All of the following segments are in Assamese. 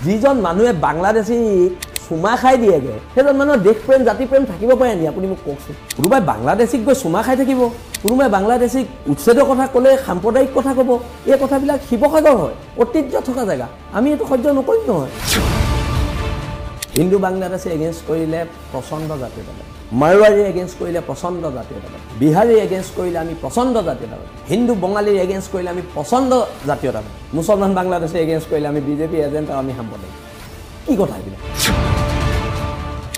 যিজন মানুহে বাংলাদেশী চুমা খাই দিয়েগে সেইজন মানুহৰ দেশ প্ৰেম জাতি প্ৰেম থাকিব পাৰে নি আপুনি মোক কওকচোন কোনোবাই বাংলাদেশীক গৈ চুমা খাই থাকিব কোনোবাই বাংলাদেশীক উচ্ছেদৰ কথা ক'লে সাম্প্ৰদায়িক কথা ক'ব এই কথাবিলাক শিৱসাগৰ হয় ঐতিহ্য থকা জেগা আমি এইটো সহ্য নকৰিম নহয় হিন্দু বাংলাদেশী এগেইনষ্ট কৰিলে প্ৰচণ্ড জাতীয়তাবাদ মাৰোৱাৰী এগেইনষ্ট কৰিলে প্ৰচণ্ড জাতীয়তাবাদ বিহাৰী এগেইনষ্ট কৰিলে আমি প্ৰচণ্ড জাতীয়তাবাদ হিন্দু বঙালীৰ এগেইনষ্ট কৰিলে আমি প্ৰচণ্ড জাতীয়তাবাদ মুছলমান বাংলাদেশী এগেইনষ্ট কৰিলে আমি বিজেপি এজেণ্ট আৰু আমি সাম্প্ৰদায়িক কি কথা এইবিলাক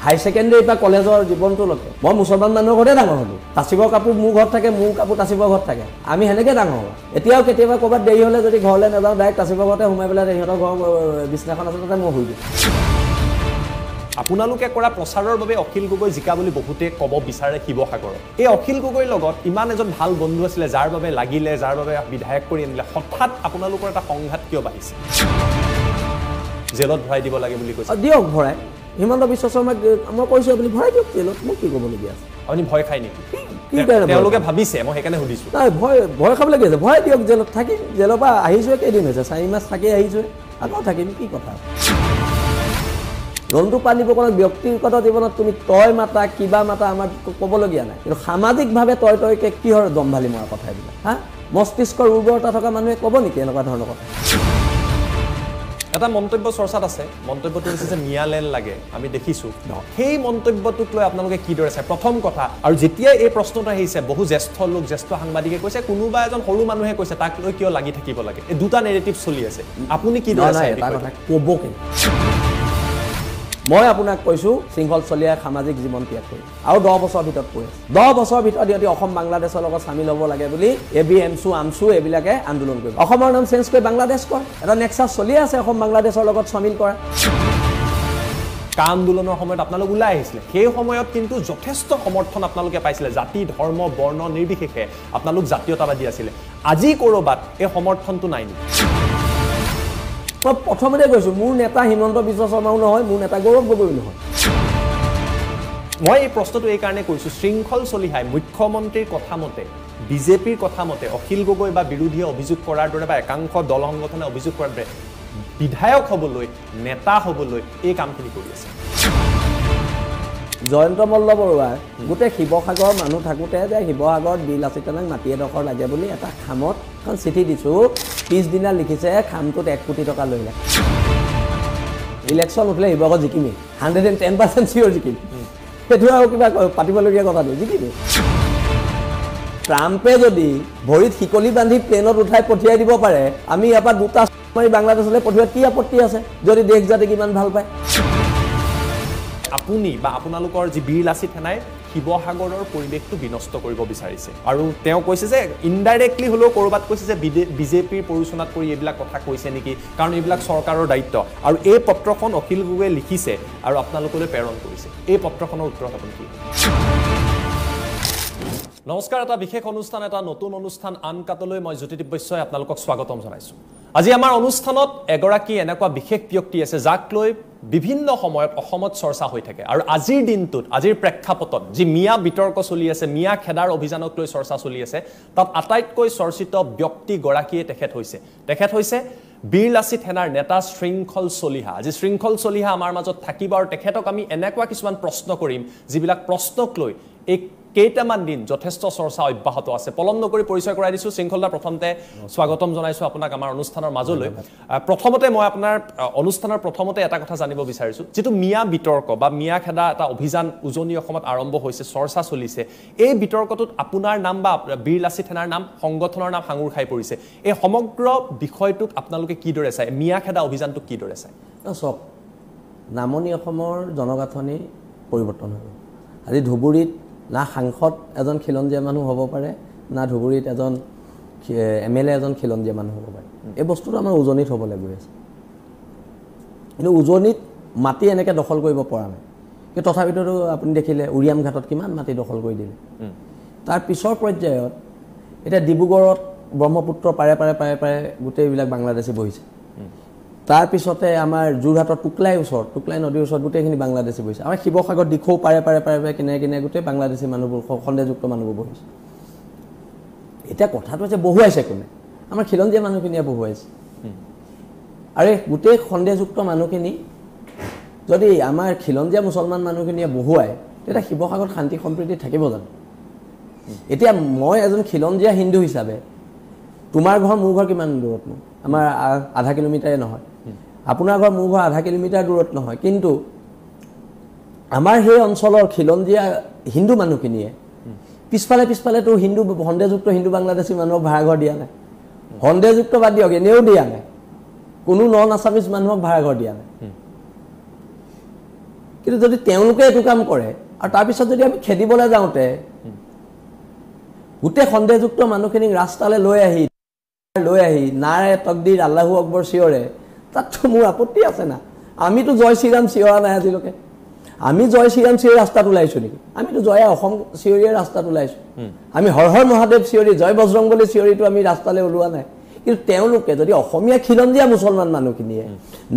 হাই ছেকেণ্ডেৰী পৰা কলেজৰ জীৱনটোলৈকে মই মুছলমান মানুহৰ ঘৰতে ডাঙৰ হ'লোঁ তাচিবৰ কাপোৰ মোৰ ঘৰত থাকে মোৰ কাপোৰ তাচিবৰ ঘৰত থাকে আমি সেনেকৈ ডাঙৰ হ'লোঁ এতিয়াও কেতিয়াবা ক'ৰবাত দেৰি হ'লে যদি ঘৰলৈ নাযাওঁ ডাইৰেক্ট তাচিবৰ ঘৰতে সোমাই পেলাই সিহঁতৰ ঘৰৰ বিচনাখন আছে তাতে মই শুই দিওঁ আপোনালোকে কৰা প্ৰচাৰৰ বাবে অখিল গগৈ জিকা বুলি বহুতে ক'ব বিচাৰে শিৱসাগৰত এই অখিল গগৈৰ লগত ইমান এজন ভাল বন্ধু আছিলে যাৰ বাবে লাগিলে যাৰ বাবে বিধায়ক কৰি আনিলে হঠাৎ আপোনালোকৰ এটা সংঘাত কিয় বাঢ়িছে জেলত ভৰাই দিব লাগে বুলি কৈছে দিয়ক ভৰাই হিমন্ত বিশ্ব শৰ্মাক মই কৈছোঁ আপুনি ভৰাই দিয়ক জেলত মোক কি ক'বলগীয়া আছে আপুনি ভয় খায় নেকি কি কাৰণে তেওঁলোকে ভাবিছে মই সেইকাৰণে সুধিছোঁ নাই ভয় খাবলগীয়া আছে ভৰাই দিয়ক জেলত থাকিম জেলৰ পৰা আহিছোঁৱে কেইদিন হৈছে 4 মাহ থাকি আহিছোঁৱে আকৌ থাকিম কি কথা ৰন্তু পানিবকৰণৰ ব্যক্তিগত জীৱনত তুমি তই মাতা কিবা মাতা আমাৰ ক'বলগীয়া নাই কিন্তু সামাজিকভাৱে তইকে কিহৰ দম্ভালি মৰা কথা এইবিলাক হা মস্তিষ্কৰ উৰ্বৰতা থকা মানুহে ক'ব নেকি এনেকুৱা ধৰণৰ কথা এটা মন্তব্য চৰ্চাত আছে মন্তব্যটো হৈছে যে মিয়ালেন লাগে আমি দেখিছোঁ সেই মন্তব্যটোক লৈ আপোনালোকে কিদৰে চায় প্ৰথম কথা আৰু যেতিয়া এই প্ৰশ্নটো আহিছে বহু জ্যেষ্ঠ লোক জ্যেষ্ঠ সাংবাদিকে কৈছে কোনোবা এজন সৰু মানুহে কৈছে তাক লৈ কিয় লাগি থাকিব লাগে এই দুটা নেৰেটিভ চলি আছে আপুনি কিদৰে চায় এটা কথা ক'ব কি মই আপোনাক কৈছোঁ শৃংখল চলিয়াই সামাজিক জীৱন ত্যাগ কৰি আৰু 10 বছৰৰ ভিতৰত কৈ আছে 10 বছৰৰ ভিতৰত ইহঁতি অসম বাংলাদেশৰ লগত চামিল হ'ব লাগে বুলি আমচু এইবিলাকে আন্দোলন কৰিব অসমৰ নাম চেঞ্জ কৰি বাংলাদেশ কৰ এটা নেক্সাছ চলি আছে অসম বাংলাদেশৰ লগত চামিল কৰা কা আন্দোলনৰ সময়ত আপোনালোক ওলাই আহিছিলে সেই সময়ত কিন্তু যথেষ্ট সমৰ্থন আপোনালোকে পাইছিলে জাতি ধৰ্ম বৰ্ণ নিৰ্বিশেষে আপোনালোক জাতীয়তাবাদী আছিলে আজি ক'ৰবাত এই সমৰ্থনটো নাই নেকি মই প্ৰথমতে কৈছোঁ মোৰ নেতা হিমন্ত বিশ্ব শৰ্মাও নহয় মোৰ নেতা গৌৰৱ গগৈ নহয় মই এই প্ৰশ্নটো এই কাৰণে কৈছোঁ শৃংখল চলিহাই মুখ্যমন্ত্ৰীৰ কথা মতে বিজেপিৰ কথা মতে অখিল গগৈ বা বিৰোধীয়ে অভিযোগ কৰাৰ দৰে বা একাংশ দল সংগঠনে অভিযোগ কৰাৰ দৰে বিধায়ক হ'বলৈ নেতা হ'বলৈ এই কামখিনি কৰি আছে জয়ন্ত মল্ল বৰুৱাই গোটেই শিৱসাগৰৰ মানুহ থাকোঁতে যে শিৱসাগৰত বিলাসিতানাক মাটি এডোখৰ লাগে বুলি এটা খামত এখন চিঠি দিছোঁ পিছদিনা লিখিছে খামটোত 1 কোটি টকা লৈ লাগে ইলেকশ্যন উঠিলে শিৱসাগৰত জিকিমেই 110% চিয়ৰ জিকিম সেইটো আৰু কিবা পাতিবলগীয়া কথা নেই জিকিমেই ট্ৰাম্পে যদি ভৰিত শিকলি বান্ধি প্লেনত উঠাই পঠিয়াই দিব পাৰে আমি ইয়াৰ পৰা দুটা মাৰি বাংলাদেশলৈ পঠিওৱাত কি আপত্তি আছে যদি দেশ জাতিক ইমান ভাল পায় আপুনি বা আপোনালোকৰ যি বীৰ লাচিত সেনাই শিৱসাগৰৰ পৰিৱেশটো বিনষ্ট কৰিব বিচাৰিছে আৰু তেওঁ কৈছে যে ইনডাইৰেক্টলি হ'লেও ক'ৰবাত কৈছে যে বিজেপিৰ পৰিচালনাত কৰি এইবিলাক কথা কৈছে নেকি কাৰণ এইবিলাক চৰকাৰৰ দায়িত্ব আৰু এই পত্ৰখন অখিল গগৈয়ে লিখিছে আৰু আপোনালোকলৈ প্ৰেৰণ কৰিছে এই পত্ৰখনৰ উত্তৰত আপুনি কি নমস্কাৰ এটা বিশেষ অনুষ্ঠান এটা নতুন অনুষ্ঠান আনকাটলৈ মই জ্যোতিদীপ বৈশ্যই আপোনালোকক স্বাগতম জনাইছোঁ আজি আমাৰ অনুষ্ঠানত এগৰাকী এনেকুৱা বিশেষ ব্যক্তি আছে যাক লৈ বিভিন্ন সময়ত অসমত চৰ্চা হৈ থাকে আৰু আজিৰ দিনটোত আজিৰ প্ৰেক্ষাপটত যি মিয়া বিতৰ্ক চলি আছে মিয়া খেদাৰ অভিযানক লৈ চৰ্চা চলি আছে তাত আটাইতকৈ চৰ্চিত ব্যক্তিগৰাকীয়ে তেখেত হৈছে বীৰ লাচিত সেনাৰ নেতা শৃংখল চলিহা আজি শৃংখল চলিহা আমাৰ মাজত থাকিব আৰু তেখেতক আমি এনেকুৱা কিছুমান প্ৰশ্ন কৰিম যিবিলাক প্ৰশ্নক লৈ এই কেইটামান দিন যথেষ্ট চৰ্চা অব্যাহত আছে পলম নকৰি পৰিচয় কৰাই দিছোঁ শৃংখলদা প্ৰথমতে স্বাগতম জনাইছোঁ আপোনাক আমাৰ অনুষ্ঠানৰ মাজলৈ প্ৰথমতে মই আপোনাৰ অনুষ্ঠানৰ প্ৰথমতে এটা কথা জানিব বিচাৰিছোঁ যিটো মিয়া বিতৰ্ক বা মিয়া খেদা এটা অভিযান উজনি অসমত আৰম্ভ হৈছে চৰ্চা চলিছে এই বিতৰ্কটোত আপোনাৰ নাম বা বীৰ লাচিত সেনাৰ নাম সংগঠনৰ নাম সাঙুৰ খাই পৰিছে এই সমগ্ৰ বিষয়টোক আপোনালোকে কিদৰে চায় মিয়া খেদা অভিযানটোক কিদৰে চায় চাওক নামনি অসমৰ জনগাঁথনি পৰিৱৰ্তন হ'ব আজি ধুবুৰীত না সাংসদ এজন খিলঞ্জীয়া মানুহ হ'ব পাৰে না ধুবুৰীত এজন MLA এজন খিলঞ্জীয়া মানুহ হ'ব পাৰে এই বস্তুটো আমাৰ উজনিত হ'বলৈ গৈ আছে কিন্তু উজনিত মাটি এনেকৈ দখল কৰিব পৰা নাই কিন্তু তথাপিতো আপুনি দেখিলে উৰিয়াম ঘাটত কিমান মাটি দখল কৰি দিলে তাৰ পিছৰ পৰ্যায়ত এতিয়া ডিব্ৰুগড়ত ব্ৰহ্মপুত্ৰ পাৰে গোটেইবিলাক বাংলাদেশী বহিছে তাৰ পিছতে আমাৰ যোৰহাটৰ টুকলাই নদীৰ ওচৰত গোটেইখিনি বাংলাদেশী বহিছে আমাৰ শিৱসাগৰ দিখৌ পাৰে কিনে গোটেই বাংলাদেশী মানুহবোৰ সন্দেহযুক্ত মানুহবোৰ বহিছে এতিয়া কথাটো হৈছে বহুৱাইছে কোনে আমাৰ খিলঞ্জীয়া মানুহখিনিয়ে বহুৱাইছে আৰু গোটেই সন্দেহযুক্ত মানুহখিনি যদি আমাৰ খিলঞ্জীয়া মুছলমান মানুহখিনিয়ে বহুৱায় তেতিয়া শিৱসাগৰত শান্তি সম্প্ৰীতি থাকিব জানো এতিয়া মই এজন খিলঞ্জীয়া হিন্দু হিচাপে তোমাৰ ঘৰ মোৰ ঘৰ কিমান দূৰতনো আমাৰ আধা কিলোমিটাৰে নহয় আপোনাৰ ঘৰ মোৰ ঘৰ আধা কিলোমিটাৰ দূৰত নহয় কিন্তু আমাৰ সেই অঞ্চলৰ খিলঞ্জীয়া হিন্দু মানুহখিনিয়ে পিছফালে তো হিন্দু সন্দেহযুক্ত হিন্দু বাংলাদেশী মানুহক ভাড়া ঘৰ দিয়া নাই সন্দেহযুক্ত বাদ দিয়ক এনেও দিয়া নাই কোনো নন আছামিজ মানুহক ভাড়া ঘৰ দিয়া নাই কিন্তু যদি তেওঁলোকে এইটো কাম কৰে আৰু তাৰপিছত যদি আমি খেদিবলৈ যাওঁতে গোটেই সন্দেহযুক্ত মানুহখিনিক ৰাস্তালৈ লৈ আহি নাৰে তকদিৰ আল্লাহু আকবৰ চিঞৰে তাততো মোৰ আপত্তি আছে না আমিতো জয় শ্ৰীৰাম চিঞৰা নাই আজিলৈকে আমি জয় শ্ৰীৰাম চিঞৰি ৰাস্তাত ওলাইছোঁ নেকি আমিতো জয় অসম চিঞৰিয়ে ৰাস্তাত ওলাইছোঁ আমি হৰ হৰ মহাদেৱ চিঞৰি জয় বজৰংবলী চিঞৰিটো আমি ৰাস্তালৈ ওলোৱা নাই কিন্তু তেওঁলোকে যদি অসমীয়া খিলঞ্জীয়া মুছলমান মানুহখিনিয়ে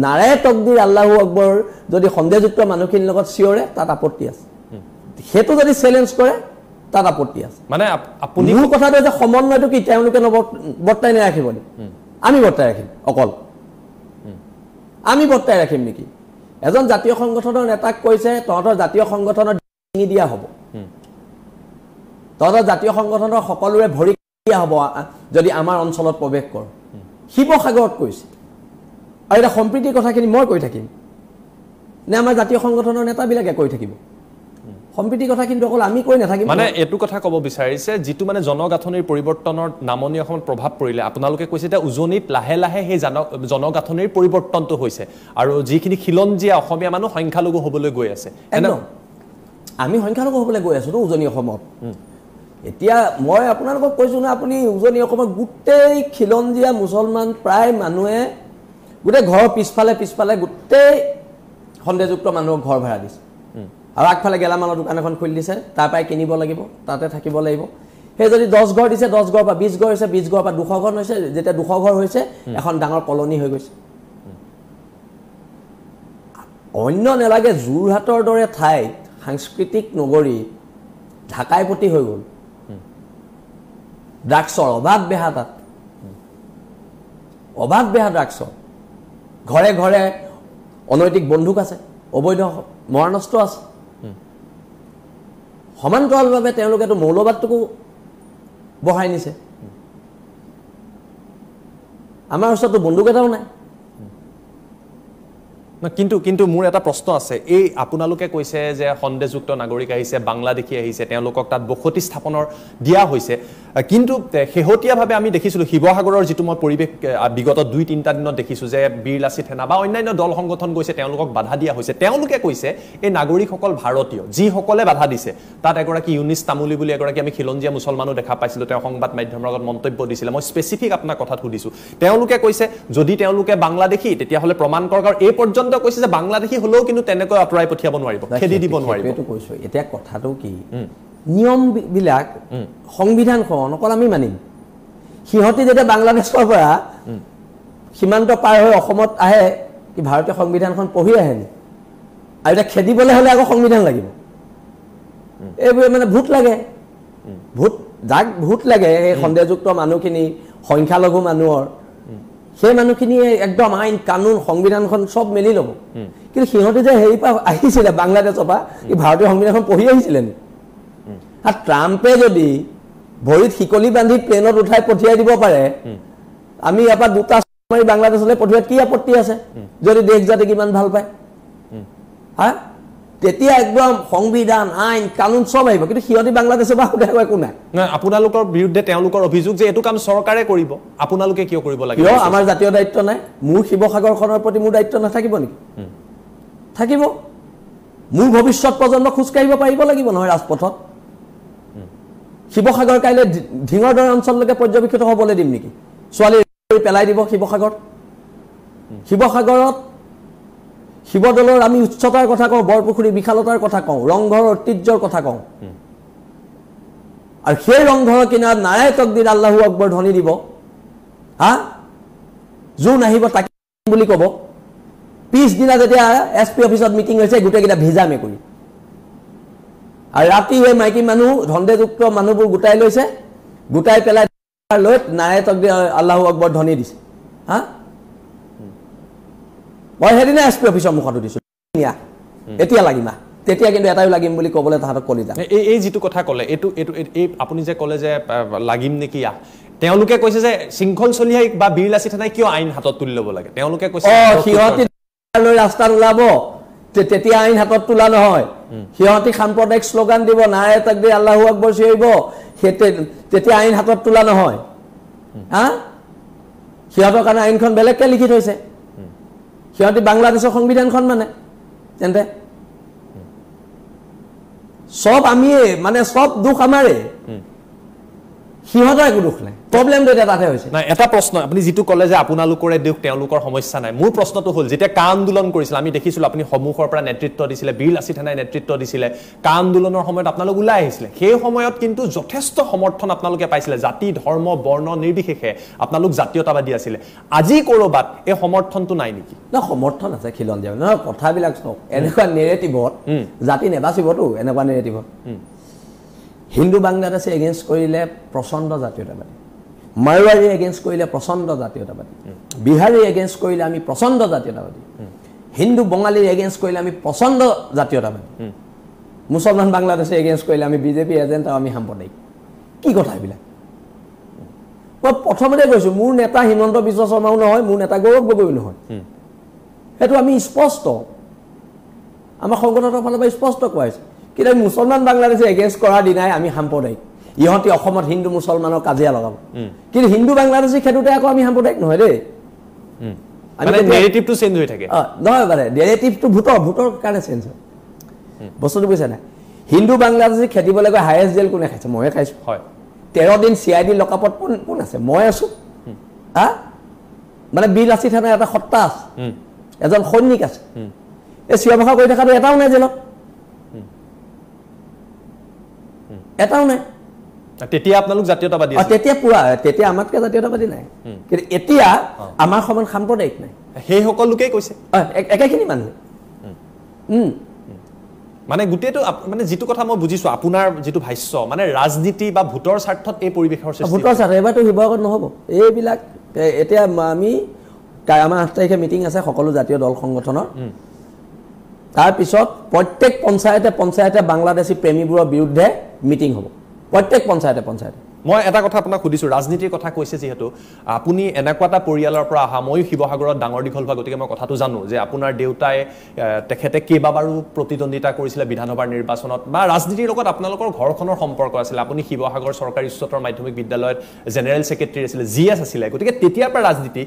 নাৰে তকদিৰ আল্লাহু আকবৰ যদি সন্দেহযুক্ত মানুহখিনিৰ লগত চিঞৰে তাত আপত্তি আছে সেইটো যদি চেলেঞ্জ কৰে তাত আপত্তি আছে মানে আপুনি মোৰ কথাটো যে সমন্বয়টো কি তেওঁলোকে বৰ্তাই নাৰাখিব নেকি আমি বৰ্তাই ৰাখিম অকল আমি বৰ্তাই ৰাখিম নেকি এজন জাতীয় সংগঠনৰ নেতাক কৈছে তহঁতৰ জাতীয় সংগঠনৰ ডিঙি দিয়া হ'ব তহঁতৰ জাতীয় সংগঠনৰ সকলোৰে ভৰি দিয়া হ'ব যদি আমাৰ অঞ্চলত প্ৰৱেশ কৰ শিৱসাগৰত কৈছে আৰু এটা সম্প্ৰীতিৰ কথাখিনি মই কৈ থাকিম নে আমাৰ জাতীয় সংগঠনৰ নেতাবিলাকে কৈ থাকিব সম্প্ৰীতিৰ কথা কিন্তু অকল আমি কৈ নাথাকিম মানে এইটো কথা ক'ব বিচাৰিছে যিটো মানে জনগাঁথনিৰ পৰিৱৰ্তনৰ নামনি অসমত প্ৰভাৱ পৰিলে আপোনালোকে কৈছে যে উজনিত লাহে লাহে সেই জনগাঁথনিৰ পৰিৱৰ্তনটো হৈছে আৰু যিখিনি খিলঞ্জীয়া অসমীয়া মানুহ সংখ্যালঘু হ'বলৈ গৈ আছে আমি সংখ্যালঘু হ'বলৈ গৈ আছোঁ উজনি অসমত এতিয়া মই আপোনালোকক কৈছোঁ না আপুনি উজনি অসমত গোটেই খিলঞ্জীয়া মুছলমান প্ৰায় মানুহে গোটেই ঘৰৰ পিছফালে গোটেই সন্দেহযুক্ত মানুহক ঘৰ ভাড়া দিছে আৰু আগফালে গেলামালৰ দোকান এখন খুলি দিছে তাৰ পৰাই কিনিব লাগিব তাতে থাকিব লাগিব সেই যদি 10 ঘৰ দিছে 10 ঘৰ বা 20 ঘৰ হৈছে 20 ঘৰ বা 200 ঘৰ হৈছে যেতিয়া 200 ঘৰ হৈছে এখন ডাঙৰ কলনী হৈ গৈছে অন্য নেলাগে যোৰহাটৰ দৰে ঠাইত সাংস্কৃতিক নগৰী ঢাকাই প্ৰতি হৈ গ'ল ড্ৰাগছৰ অবাধ বেহা তাত অবাধ বেহা ড্ৰাগছৰ ঘৰে ঘৰে অনৈতিক বন্দুক আছে অবৈধ মৰণাস্ত্ৰ আছে সমান্তৰালভাৱে তেওঁলোকেতো মৌলবাদটোকো বহাই নিছে আমাৰ ওচৰতো বন্দুক এটাও নাই কিন্তু মোৰ এটা প্ৰশ্ন আছে এই আপোনালোকে কৈছে যে সন্দেহযুক্ত নাগৰিক আহিছে বাংলাদেশী আহিছে তেওঁলোকক তাত বসতি স্থাপনৰ দিয়া হৈছে কিন্তু শেহতীয়াভাৱে আমি দেখিছিলোঁ শিৱসাগৰৰ যিটো মই পৰিৱেশ বিগত 2-3টা দিনত দেখিছোঁ যে বীৰ লাচিত সেনা বা অন্যান্য দল সংগঠন গৈছে তেওঁলোকক বাধা দিয়া হৈছে তেওঁলোকে কৈছে এই নাগৰিকসকল ভাৰতীয় যিসকলে বাধা দিছে তাত এগৰাকী ইউনিছ তামুলী বুলি এগৰাকী আমি খিলঞ্জীয়া মুছলমানো দেখা পাইছিলোঁ তেওঁ সংবাদ মাধ্যমৰ আগত মন্তব্য দিছিলে মই স্পেচিফিক আপোনাৰ কথাত সুধিছোঁ তেওঁলোকে কৈছে যদি তেওঁলোকে বাংলাদেশী তেতিয়াহ'লে প্ৰমাণ কৰক আৰু এই পৰ্যন্ত কৈছে যে বাংলাদেশী হলেও কিন্তু তেনেকৈ আঁতৰাই পঠিয়াব নোৱাৰিব খেদি দিব নোৱাৰিব এইটো কৈছো এতিয়া কথাটো কি নিয়ম বিলাক সংবিধানখন অকল আমি মানিম সিহঁতি যেতিয়া বাংলাদেশৰ পৰা সীমান্ত পাৰ হৈ অসমত আহে কি ভাৰতীয় সংবিধানখন পঢ়ি আহে নি আৰু এটা খেদিবলৈ হ'লে আকৌ সংবিধান লাগিব এইবোৰ মানে ভূত লাগে ভূত লাগে এই সন্দেহযুক্ত মানুহখিনি সংখ্যালঘু মানুহৰ সেই মানুহখিনিয়ে একদম আইন কানুন সংবিধানখন সব মেলি ল'ব কিন্তু সিহঁতে যে হেৰি পৰা আহিছিলে বাংলাদেশৰ পৰা এই ভাৰতীয় সংবিধানখন পঢ়ি আহিছিলে নি আৰু ট্ৰাম্পে যদি ভৰিত শিকলি বান্ধি প্লেনত উঠাই পঠিয়াই দিব পাৰে আমি ইয়াৰ পৰা দুটা মাৰি বাংলাদেশলৈ পঠিওৱাত কি আপত্তি আছে যদি দেশ জাতিক ইমান ভাল পায় হা তেতিয়া একদম সংবিধান আইন কানুন সব আহিব কিন্তু সিহঁতি বাংলাদেশৰ পৰা উঠাই একো নাই আপোনালোকৰ বিৰুদ্ধে তেওঁলোকৰ অভিযোগ যে এইটো কাম চৰকাৰে কৰিব আপোনালোকে কিয় কৰিব লাগে কিয় আমাৰ জাতীয় দায়িত্ব নাই মোৰ শিৱসাগৰখনৰ প্ৰতি মোৰ দায়িত্ব নাথাকিব নেকি থাকিব মোৰ ভৱিষ্যত প্ৰজন্ম খোজকাঢ়িব পাৰিব লাগিব নহয় ৰাজপথত শিৱসাগৰ কাইলৈ ঢিঙৰ দৰে অঞ্চললৈকে পৰ্যবেক্ষিত হ'বলৈ দিম নেকি ছোৱালী পেলাই দিব শিৱসাগৰত শিৱদৌলৰ আমি উচ্চতাৰ কথা কওঁ বৰপুখুৰী বিশালতাৰ কথা কওঁ ৰংঘৰৰ ঐতিহ্যৰ কথা কওঁ আৰু সেই ৰংঘৰৰ কিনাৰত নাৰে তকদিৰ আল্লাহু আকবৰ ধ্বনি দিব হা যোন আহিব তাকে বুলি ক'ব পিছদিনা যেতিয়া SP অফিচত মিটিং হৈছে গোটেইকেইটা ভিজা মেকুৰী আৰু ৰাতি এই মাইকী মানুহ ধন্দেযুক্ত মানুহবোৰ গোটাই লৈছে গোটাই পেলাই লৈ নাৰে তকদিৰ আল্লাহু আকবৰ ধ্বনি দিছে হা মই সেইদিনা এছ পি অফিচৰ মুখত দিছোঁ এতিয়া লাগিমা তেতিয়া কিন্তু এটাই লাগিম বুলি ক'বলৈ তাহাঁতক কলি যাম এই যিটো কথা ক'লে এইটো এই আপুনি যে ক'লে যে লাগিম নেকি তেওঁলোকে কৈছে যে শৃংখল চলিহাই বা বীৰ লাচিত থানাই কিয় আইন হাতত তুলি ল'ব লাগে তেওঁলোকে কৈছে সিহঁতি লৈ ৰাস্তাত ওলাব তেতিয়া আইন হাতত তোলা নহয় সিহঁতি সাম্প্ৰদায়িক শ্লোগান দিব নাৰে তাকবীৰ আল্লাহু আকবৰ চিঞৰিব তেতিয়া আইন হাতত তোলা নহয় হা সিহঁতৰ কাৰণে আইনখন বেলেগকৈ লিখি থৈছে সিহঁতি বাংলাদেশৰ সংবিধানখন মানে তেন্তে সব আমিয়ে মানে সব দুখ আমাৰে সিহঁতৰ একো দুখ নাই প্ৰব্লেমটো এটা তাতে হৈছে নাই এটা প্ৰশ্ন আপুনি যিটো ক'লে যে আপোনালোকৰে দুখ তেওঁলোকৰ সমস্যা নাই মোৰ প্ৰশ্নটো হ'ল যেতিয়া কা আন্দোলন কৰিছিল আমি দেখিছিলোঁ আপুনি সন্মুখৰ পৰা নেতৃত্ব দিছিলে বীৰ লাচিত থানাই নেতৃত্ব দিছিলে কা আন্দোলনৰ সময়ত আপোনালোক ওলাই আহিছিলে সেই সময়ত কিন্তু যথেষ্ট সমৰ্থন আপোনালোকে পাইছিলে জাতি ধৰ্ম বৰ্ণ নিৰ্বিশেষে আপোনালোক জাতীয়তাবাদী আছিলে আজি ক'ৰবাত এই সমৰ্থনটো নাই নেকি না সমৰ্থন আছে খিলঞ্জীয়া নহয় কথাবিলাক চাওক এনেকুৱা নেৰেটিভত জাতি নেবাচিবতো এনেকুৱা নেৰেটিভত হিন্দু বাংলাদেশে এগেইনষ্ট কৰিলে প্ৰচণ্ড জাতীয়তাবাদী মাৰোৱাৰী এগেইনষ্ট কৰিলে প্ৰচণ্ড জাতীয়তাবাদী বিহাৰী এগেইনষ্ট কৰিলে আমি প্ৰচণ্ড জাতীয়তাবাদী হিন্দু বঙালীৰ এগেইনষ্ট কৰিলে আমি প্ৰচণ্ড জাতীয়তাবাদী মুছলমান বাংলাদেশে এগেইনষ্ট কৰিলে আমি বিজেপি এজেণ্ট আৰু আমি সাম্প্ৰদায়িক কি কথা এইবিলাক মই প্ৰথমতে কৈছোঁ মোৰ নেতা হিমন্ত বিশ্ব শৰ্মাও নহয় মোৰ নেতা গৌৰৱ গগৈও নহয় সেইটো আমি স্পষ্ট আমাৰ সংগঠনৰ ফালৰ পৰা স্পষ্ট কোৱা হৈছে কিন্তু মুছলমান বাংলাদেশে এগেইনষ্ট কৰাৰ দিনাই আমি সাম্প্ৰদায়িক ইহঁতি অসমত হিন্দু মুছলমানৰ কাজিয়া লগাব কিন্তু হিন্দু বাংলাদেশী ক্ষেত্ৰতে আকৌ আমি সাম্প্ৰদায়িক নহয় দেই নেৰেটিভটো চেঞ্জ হৈ থাকে নহয় মানে নেৰেটিভটো ভোটৰ কাৰণে চেঞ্জ হয় বস্তুটো বুজিছা নাই হিন্দু বাংলাদেশী খেদিবলৈ গৈ হায়েষ্ট জেল কোনে খাইছে ময়ে খাইছোঁ 13 দিন CID লকআপত কোন আছে মই আছোঁ হা মানে বীৰ লাচিত থানাৰ এটা সত্তা আছে এজন সৈনিক আছে এই চিঞৰ বাখৰ কৰি থকাটো এটাও নাই জেলত এটাও নাই তেতিয়া আপোনালোক জাতীয়তাবাদী তেতিয়া পুৰা তেতিয়া আমাতকৈ জাতীয়তাবাদী নাই কিন্তু এতিয়া আমাৰ সমান সাম্প্ৰদায়িক নাই সেইসকল লোকেই কৈছে একেখিনি মানুহ মানে গোটেইটো মানে যিটো কথা মই বুজিছোঁ আপোনাৰ যিটো ভাষ্য মানে ৰাজনীতি বা ভোটৰ স্বাৰ্থত এই পৰিৱেশৰ সৃষ্টি ভোটৰ স্বাৰ্থ এবাৰতো শিৱসাগৰত নহ'ব এইবিলাক এতিয়া আমি আমাৰ 8 তাৰিখে মিটিং আছে সকলো জাতীয় দল সংগঠনৰ তাৰপিছত প্ৰত্যেক পঞ্চায়তে বাংলাদেশী প্ৰেমীবোৰৰ বিৰুদ্ধে মিটিং হ'ব প্ৰত্যেক পঞ্চায়তে মই এটা কথা আপোনাক সুধিছোঁ ৰাজনীতিৰ কথা কৈছে যিহেতু আপুনি এনেকুৱা এটা পৰিয়ালৰ পৰা অহা ময়ো শিৱসাগৰত ডাঙৰ দীঘল হোৱা গতিকে মই কথাটো জানো যে আপোনাৰ দেউতাই তেখেতে কেইবাবাৰো প্ৰতিদ্বন্দ্বিতা কৰিছিলে বিধানসভাৰ নিৰ্বাচনত বা ৰাজনীতিৰ লগত আপোনালোকৰ ঘৰখনৰ সম্পৰ্ক আছিলে আপুনি শিৱসাগৰ চৰকাৰী উচ্চতৰ মাধ্যমিক বিদ্যালয়ত জেনেৰেল ছেক্ৰেটাৰী আছিলে GS আছিলে গতিকে তেতিয়াৰ পৰা ৰাজনীতি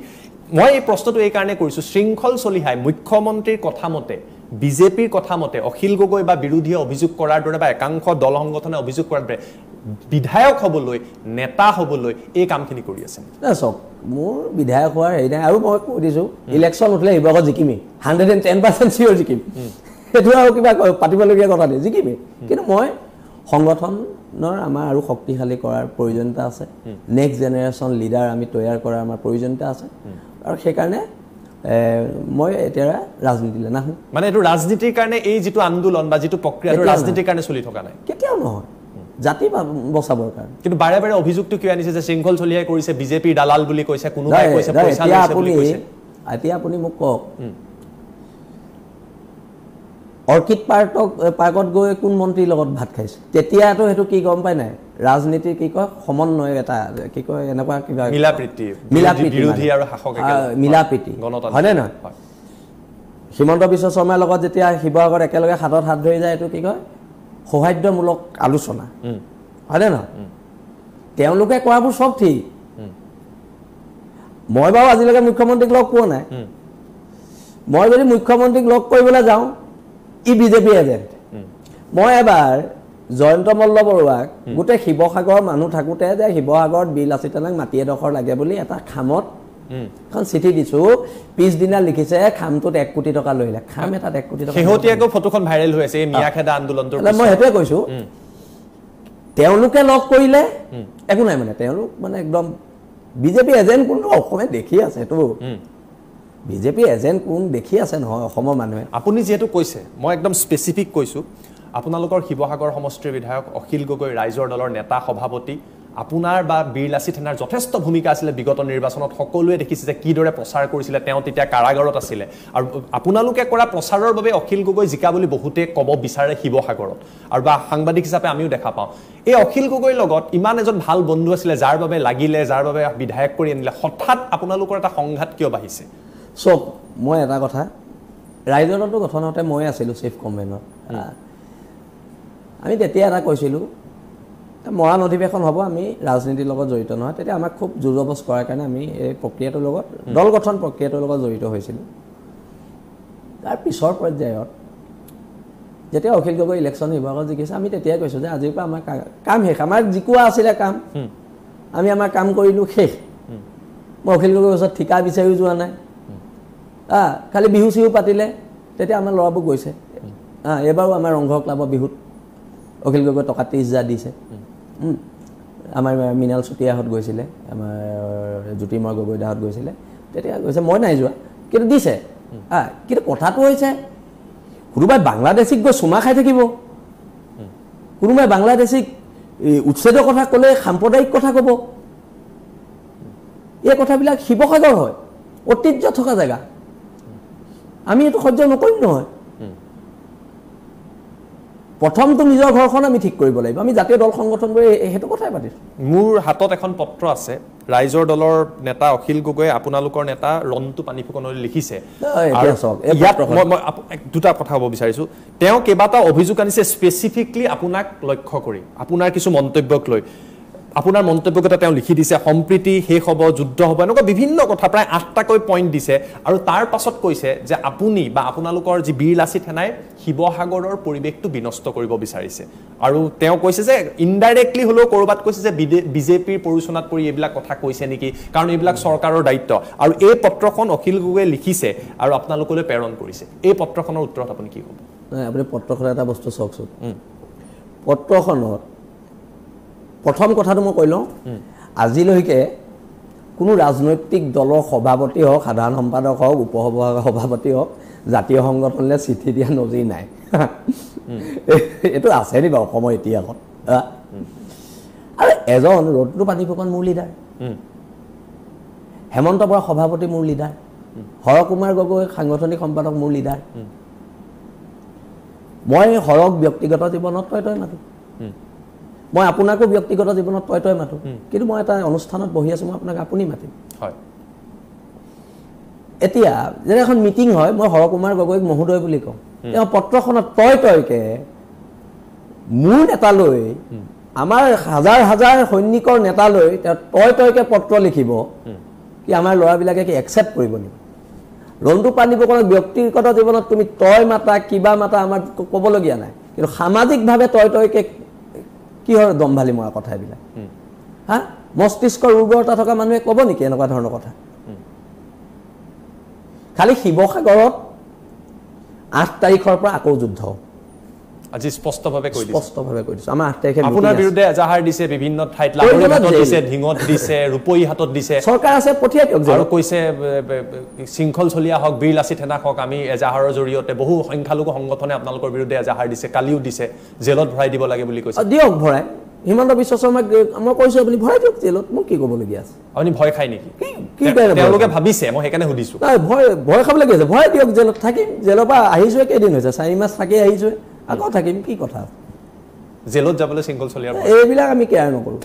মই এই প্ৰশ্নটো এই কাৰণে কৰিছোঁ শৃংখল চলিহাই মুখ্যমন্ত্ৰীৰ কথা মতে বিজেপিৰ কথা মতে অখিল গগৈ বা বিৰোধীয়ে অভিযোগ কৰাৰ দৰে বা একাংশ দল সংগঠনে অভিযোগ কৰাৰ দৰে বিধায়ক হ'বলৈ নেতা হ'বলৈ এই কামখিনি কৰি আছে চাওক মোৰ বিধায়ক হোৱাৰ হেৰি নাই আৰু মই কৈ দিছোঁ ইলেকশ্যন উঠিলে শিৱসাগৰত জিকিমেই 110% চিয়ৰ জিকিম সেইটো আৰু কিবা পাতিবলগীয়া কথা নাই জিকিমেই কিন্তু মই সংগঠনৰ আমাৰ আৰু শক্তিশালী কৰাৰ প্ৰয়োজনীয়তা আছে নেক্সট জেনেৰেশ্যন লিডাৰ আমি তৈয়াৰ কৰাৰ আমাৰ প্ৰয়োজনীয়তা আছে আৰু সেইকাৰণে মই এতিয়া ৰাজনীতিলৈ নাহোঁ মানে এইটো ৰাজনীতিৰ কাৰণে এই যিটো আন্দোলন বা যিটো প্ৰক্ৰিয়া ৰাজনীতিৰ কাৰণে চলি থকা নাই কেতিয়াও নহয় জাতি বচাবৰ কাৰণে কিন্তু বাৰে বাৰে অভিযোগটো কিয় আনিছে যে শৃংখল চলিহাই কৰিছে বিজেপিৰ দালাল বুলি কৈছে কোনোবাই কৈছে পইচা লৈছে বুলি কৈছে এতিয়া আপুনি মোক কওক অৰ্কিড পাৰ্কত গৈ কোন মন্ত্ৰীৰ লগত ভাত খাইছে তেতিয়াতো সেইটো কি গম পাই নাই ৰাজনীতিৰ কি কয় সমন্বয় এটা কি কয় এনেকুৱা কিবা মিলাপ্ৰীতি বিৰোধী আৰু শাসক মিলাপ্ৰীতি হয়নে নহয় হিমন্ত বিশ্ব শৰ্মাৰ লগত যেতিয়া শিৱসাগৰত একেলগে হাতত হাত ধৰি যায় এইটো কি কয় সৌহাৰ্দ্যমূলক আলোচনা হয়নে নহয় তেওঁলোকে কোৱাবোৰ চব ঠিক মই বাৰু আজিলৈকে মুখ্যমন্ত্ৰীক লগ পোৱা নাই মই যদি মুখ্যমন্ত্ৰীক লগ কৰিবলৈ যাওঁ বিজেপি এজেণ্ট মই এবাৰ জয়ন্ত মল্ল বৰুৱাক গোটেই শিৱসাগৰৰ মানুহ থাকোঁতে যে শিৱসাগৰত বীৰ লাচিত থানাক মাটি এডোখৰ লাগে বুলি এটা খামত এখন চিঠি দিছোঁ পিছদিনা লিখিছে খামটোত 1 কোটি টকা লৈলে খাম এটাত 1 কোটি টকা শেহতীয়াকৈ ফটোখন ভাইৰেল হৈ আছে এই মিয়াখেদা আন্দোলনটোৰ মই সেইটোৱে কৈছোঁ তেওঁলোকে লগ কৰিলে একো নাই মানে তেওঁলোক মানে একদম বিজেপি এজেণ্ট কোনটো অসমে দেখি আছে এইটো বিজেপি এজেণ্ট কোন দেখি আছে নহয় অসমৰ মানুহে আপুনি যিহেতু কৈছে মই একদম স্পেচিফিক কৈছোঁ আপোনালোকৰ শিৱসাগৰ সমষ্টিৰ বিধায়ক অখিল গগৈ ৰাইজৰ দলৰ নেতা সভাপতি আপোনাৰ বা বীৰ লাচিত সেনাৰ যথেষ্ট ভূমিকা আছিলে বিগত নিৰ্বাচনত সকলোৱে দেখিছে যে কিদৰে প্ৰচাৰ কৰিছিলে তেওঁ তেতিয়া কাৰাগাৰত আছিলে আৰু আপোনালোকে কৰা প্ৰচাৰৰ বাবে অখিল গগৈ জিকা বুলি বহুতে ক'ব বিচাৰে শিৱসাগৰত আৰু বা সাংবাদিক হিচাপে আমিও দেখা পাওঁ এই অখিল গগৈৰ লগত ইমান এজন ভাল বন্ধু আছিলে যাৰ বাবে লাগিলে যাৰ বাবে বিধায়ক কৰি আনিলে হঠাৎ আপোনালোকৰ এটা সংঘাত কিয় বাঢ়িছে চব মই এটা কথা ৰাইজৰ দলটো গঠন হওঁতে মই আছিলোঁ চিফ কনভেনৰ আমি তেতিয়া এটা কৈছিলোঁ মৰাণ অধিৱেশন হ'ব আমি ৰাজনীতিৰ লগত জড়িত নহয় তেতিয়া আমাক খুব জোৰজবজ কৰাৰ কাৰণে আমি এই প্ৰক্ৰিয়াটোৰ লগত দল গঠন প্ৰক্ৰিয়াটোৰ লগত জড়িত হৈছিলোঁ তাৰ পিছৰ পৰ্যায়ত যেতিয়া অখিল গগৈ ইলেকশ্যন বিভাগত জিকিছে আমি তেতিয়াই কৈছোঁ যে আজিৰ পৰা আমাৰ কাম শেষ আমাৰ জিকোৱা আছিলে কাম আমি আমাৰ কাম কৰিলোঁ শেষ মই অখিল গগৈৰ ওচৰত ঠিকা বিচাৰিও যোৱা নাই খালি বিহু চিহু পাতিলে তেতিয়া আমাৰ ল'ৰাবোৰ গৈছে এইবাৰো আমাৰ ৰংঘৰ ক্লাবৰ বিহুত অখিল গগৈ টকা 30,000 দিছে আমাৰ মৃণাল চুতীয়াহঁত গৈছিলে আমাৰ জ্যোতিৰ্ময় গগৈদাহঁত গৈছিলে তেতিয়া গৈছে মই নাই যোৱা কিন্তু দিছে কিন্তু কথাটো হৈছে কোনোবাই বাংলাদেশীক গৈ চুমা খাই থাকিব কোনোবাই বাংলাদেশীক উচ্ছেদৰ কথা ক'লে সাম্প্ৰদায়িক কথা ক'ব এই কথাবিলাক শিৱসাগৰ হয় ঐতিহ্য থকা জেগা আমি এইটো সহ্য নকৰিম নহয় প্ৰথমটো নিজৰ ঘৰখন আমি ঠিক কৰিব লাগিব আমি জাতীয় দল সংগঠন কৰি সেইটো কথাই পাতিছোঁ মোৰ হাতত এখন পত্ৰ আছে ৰাইজৰ দলৰ নেতা অখিল গগৈ আপোনালোকৰ নেতা ৰন্তু পানীফুকনলৈ লিখিছে দুটা কথা ক'ব বিচাৰিছোঁ তেওঁ কেইবাটাও অভিযোগ আনিছে স্পেচিফিকলি আপোনাক লক্ষ্য কৰি আপোনাৰ কিছু মন্তব্যক লৈ আপোনাৰ মন্তব্যকেইটা তেওঁ লিখি দিছে সম্প্ৰীতি শেষ হ'ব যুদ্ধ হ'ব এনেকুৱা বিভিন্ন কথা প্ৰায় 8টাকৈ পইণ্ট দিছে আৰু তাৰ পাছত কৈছে যে আপুনি বা আপোনালোকৰ যি বীৰ লাচিত সেনাই শিৱসাগৰৰ পৰিৱেশটো বিনষ্ট কৰিব বিচাৰিছে আৰু তেওঁ কৈছে যে ইনডাইৰেক্টলি হ'লেও ক'ৰবাত কৈছে যে বিজেপিৰ পৰিচনাত পৰি এইবিলাক কথা কৈছে নেকি কাৰণ এইবিলাক চৰকাৰৰ দায়িত্ব আৰু এই পত্ৰখন অখিল গগৈয়ে লিখিছে আৰু আপোনালোকলৈ প্ৰেৰণ কৰিছে এই পত্ৰখনৰ উত্তৰত আপুনি কি ক'ব আপুনি পত্ৰখনৰ এটা বস্তু চাওকচোন পত্ৰখনত প্ৰথম কথাটো মই কৈ লওঁ আজিলৈকে কোনো ৰাজনৈতিক দলৰ সভাপতি হওক সাধাৰণ সম্পাদক হওক উপসভাপতি হওক জাতীয় সংগঠনলৈ চিঠি দিয়া নজিৰ নাই এইটো আছে নি বাৰু অসমৰ ইতিহাসত আৰু এজন ৰন্তু পানীফুকন মোৰ লিডাৰ হেমন্ত বৰা সভাপতি মোৰ লিডাৰ হৰকুমাৰ গগৈ সাংগঠনিক সম্পাদক মোৰ লিডাৰ মই হৰক ব্যক্তিগত জীৱনত তই মাতো মই আপোনাকো ব্যক্তিগত জীৱনত তই মাতো কিন্তু মই এটা অনুষ্ঠানত বহি আছোঁ মই আপোনাক আপুনি মাতিম হয় এতিয়া যেনে এখন মিটিং হয় মই হৰকুমাৰ গগৈক মহোদয় বুলি কওঁ তেওঁ পত্ৰখনত তইকে মোৰ নেতালৈ আমাৰ হাজাৰ হাজাৰ সৈনিকৰ নেতালৈ তেওঁ তইকে পত্ৰ লিখিব কি আমাৰ ল'ৰাবিলাকে কি একচেপ্ট কৰিব নেকি ৰন্তু পানীফুকনক ব্যক্তিগত জীৱনত তুমি তই মাতা কিবা মাতা আমাৰ ক'বলগীয়া নাই কিন্তু সামাজিকভাৱে তইকে কিহৰ দম্ভালি মৰা কথা এইবিলাক মস্তিষ্কৰ উৰ্বৰতা থকা মানুহে ক'ব নেকি এনেকুৱা ধৰণৰ কথা খালি শিৱসাগৰত 8 তাৰিখৰ পৰা আকৌ যুদ্ধ আজি স্পষ্টভাৱে কৈ দিছো আমাৰ 8 তাৰিখে আপোনাৰ বিৰুদ্ধে এজাহাৰ দিছে বিভিন্ন ঠাইত লাহোৰী হাতত দিছে ঢিঙত দিছে ৰূপহী হাতত দিছে চৰকাৰ আছে পঠিয়াই দিয়ক আৰু কৈছে শৃংখল চলিয়া হওক বীৰ লাচিত সেনা হওক আমি এজাহাৰৰ জৰিয়তে বহু সংখ্যালঘু সংগঠনে আপোনালোকৰ বিৰুদ্ধে এজাহাৰ দিছে কালিও দিছে জেলত ভৰাই দিব লাগে বুলি কৈছে দিয়ক ভৰাই হিমন্ত বিশ্ব শৰ্মাক মই কৈছোঁ আপুনি ভৰাই দিয়ক জেলত মোক কি ক'বলগীয়া আছে আপুনি ভয় খাই নেকি তেওঁলোকে ভাবিছে মই সেইকাৰণে সুধিছোঁ নাই ভয় খাবলগীয়া আছে ভৰাই দিয়ক জেলত থাকিম জেলৰ পৰা আহিছোৱে কেইদিন হৈছে 4 মাহ থাকি আহিছোৱে আকৌ থাকিম কি কথা জেলত যাবলৈ শৃংখল চলিয়া এইবিলাক আমি কেয়াৰ নকৰোঁ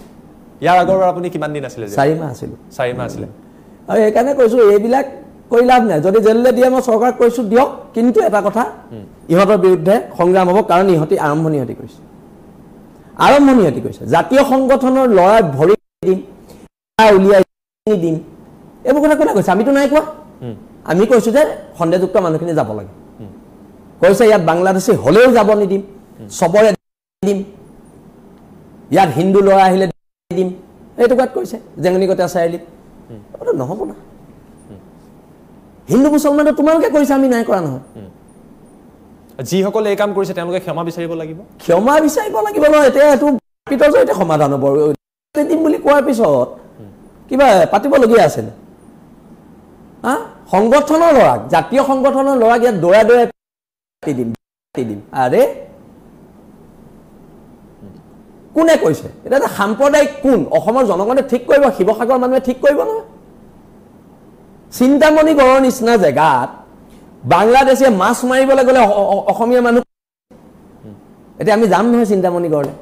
ইয়াৰ আগৰ আপুনি কিমান দিন আছিলে 4 মাহ আছিলোঁ 4 মাহ আছিলে আৰু সেইকাৰণে কৈছোঁ এইবিলাক কৰি লাভ নাই যদি জেললৈ দিয়ে মই চৰকাৰক কৈছোঁ দিয়ক কিন্তু এটা কথা ইহঁতৰ বিৰুদ্ধে সংগ্ৰাম হ'ব কাৰণ ইহঁতি আৰম্ভণি কৰিছে জাতীয় সংগঠনৰ ল'ৰা ভৰি দিম উলিয়াই দিম এইবোৰ কথা কোনে কৈছে আমিতো নাই কোৱা আমি কৈছোঁ যে সন্দেহযুক্ত মানুহখিনি যাব লাগে কৈছে ইয়াত বাংলাদেশী হ'লেও যাব নিদিম চবৰে দিম ইয়াত হিন্দু ল'ৰা আহিলে দিম এইটো কোৱাত কৈছে জেঙনিকটীয়া চাৰিআলিত নহ'ব না হিন্দু মুছলমানে তোমালোকে কৈছে আমি নাই কৰা নহয় যিসকলে এই কাম কৰিছে তেওঁলোকে ক্ষমা বিচাৰিব লাগিব নহয় এতিয়া এইটো পিতৰ জৰিয়তে সমাধান হ'ব দিম বুলি কোৱাৰ পিছত কিবা পাতিবলগীয়া আছিলে সংগঠনৰ ল'ৰাক জাতীয় সংগঠনৰ ল'ৰাক ইয়াত দৌৰাই দিম আৰে কোনে কৈছে এটা সাম্প্ৰদায়িক কোন অসমৰ জনগণে ঠিক কৰিব শিৱসাগৰ মানুহে ঠিক কৰিব নহয় চিন্তামণি গড়ৰ নিচিনা জেগাত বাংলাদেশে মাছ মাৰিবলৈ গ'লে অসমীয়া মানুহ এতিয়া আমি যাম নহয় চিন্তামণি গড়লে